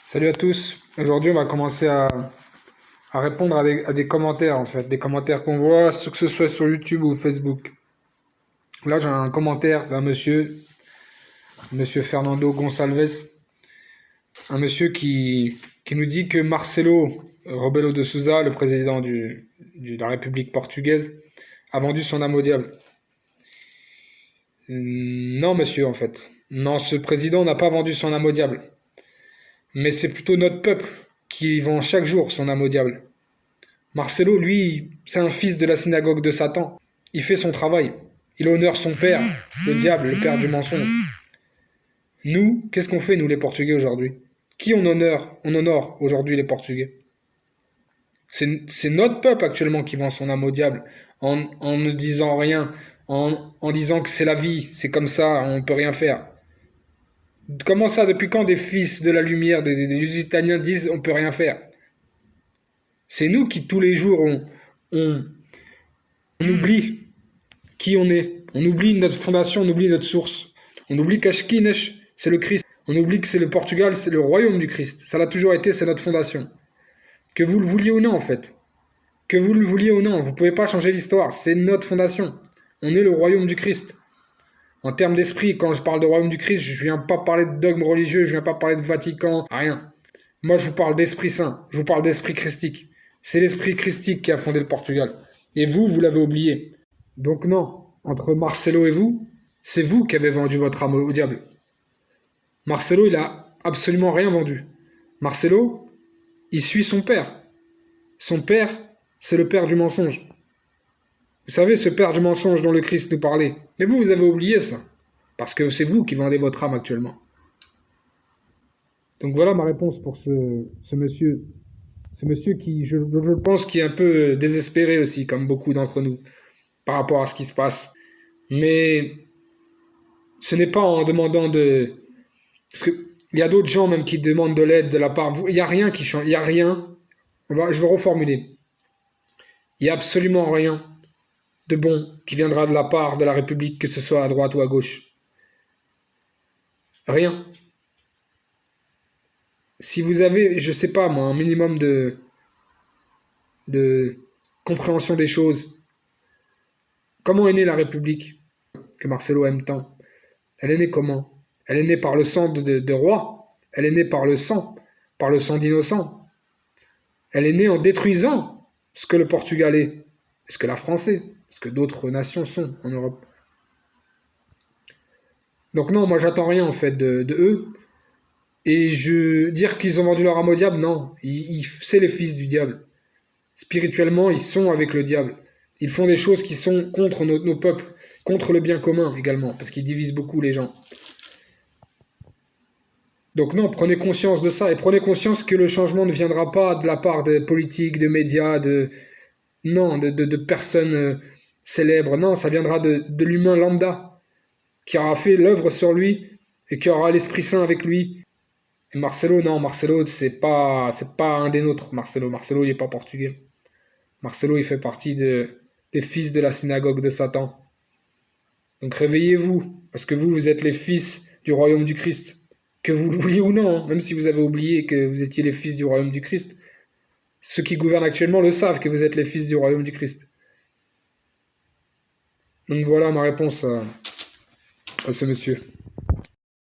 Salut à tous. Aujourd'hui, on va commencer à répondre à des commentaires, en fait, des commentaires qu'on voit, que ce soit sur YouTube ou Facebook. Là, j'ai un commentaire d'un monsieur Fernando Gonçalves, un monsieur qui nous dit que Marcelo Rebelo de Sousa, le président de la République portugaise, a vendu son âme au diable. Non, monsieur, en fait. Non, ce président n'a pas vendu son âme au diable. Mais c'est plutôt notre peuple qui vend chaque jour son âme au diable. Marcelo, lui, c'est un fils de la synagogue de Satan. Il fait son travail. Il honore son père, le diable, le père du mensonge. Nous, qu'est-ce qu'on fait, nous, les Portugais, aujourd'hui? Qui on honore? On honore aujourd'hui les Portugais. C'est notre peuple actuellement qui vend son âme au diable en ne disant rien, en disant que c'est la vie, c'est comme ça, on ne peut rien faire. Comment ça, depuis quand des fils de la lumière, des Lusitaniens disent on peut rien faire? C'est nous qui tous les jours on oublie qui on est. On oublie notre fondation, on oublie notre source. On oublie qu'Ashkinesh, c'est le Christ. On oublie que c'est le Portugal, c'est le royaume du Christ. Ça l'a toujours été, c'est notre fondation. Que vous le vouliez ou non, en fait. Que vous le vouliez ou non, vous ne pouvez pas changer l'histoire. C'est notre fondation. On est le royaume du Christ. En termes d'esprit, quand je parle de royaume du Christ, je viens pas parler de dogme religieux, je viens pas parler de Vatican, rien. Moi, je vous parle d'esprit saint, je vous parle d'esprit christique. C'est l'esprit christique qui a fondé le Portugal. Et vous l'avez oublié. Donc non, entre Marcelo et vous, c'est vous qui avez vendu votre âme au diable. Marcelo, il a absolument rien vendu. Marcelo, il suit son père. Son père, c'est le père du mensonge. Vous savez, ce père du mensonge dont le Christ nous parlait. Mais vous avez oublié ça. Parce que c'est vous qui vendez votre âme actuellement. Donc voilà ma réponse pour ce monsieur. Ce monsieur qui, je pense, qui est un peu désespéré aussi, comme beaucoup d'entre nous, par rapport à ce qui se passe. Mais ce n'est pas en demandant de... Parce qu'il y a d'autres gens même qui demandent de l'aide de la part... Il n'y a rien qui change. Il n'y a rien. Je vais reformuler. Il n'y a absolument rien de bon qui viendra de la part de la République, que ce soit à droite ou à gauche. Rien. Si vous avez, je sais pas moi, un minimum de compréhension des choses, comment est née la République que Marcelo aime tant? Elle est née comment? Elle est née par le sang de roi. Elle est née par le sang d'innocents. Elle est née en détruisant ce que le Portugal est, ce que la France est, ce que d'autres nations sont en Europe. Donc non, moi j'attends rien en fait de eux. Et dire qu'ils ont vendu leur âme au diable, non. C'est les fils du diable. Spirituellement, ils sont avec le diable. Ils font des choses qui sont contre nos peuples, contre le bien commun également, parce qu'ils divisent beaucoup les gens. Donc non, prenez conscience de ça, et prenez conscience que le changement ne viendra pas de la part des politiques, de médias, de personnes célèbres. Non, ça viendra de l'humain lambda, qui aura fait l'œuvre sur lui, et qui aura l'Esprit Saint avec lui. Et Marcelo, non, Marcelo, c'est pas un des nôtres, Marcelo. Marcelo, il n'est pas portugais. Marcelo, il fait partie des fils de la synagogue de Satan. Donc réveillez-vous, parce que vous êtes les fils du royaume du Christ. Que vous le vouliez ou non, hein, même si vous avez oublié que vous étiez les fils du royaume du Christ. Ceux qui gouvernent actuellement le savent que vous êtes les fils du royaume du Christ. Donc voilà ma réponse à ce monsieur.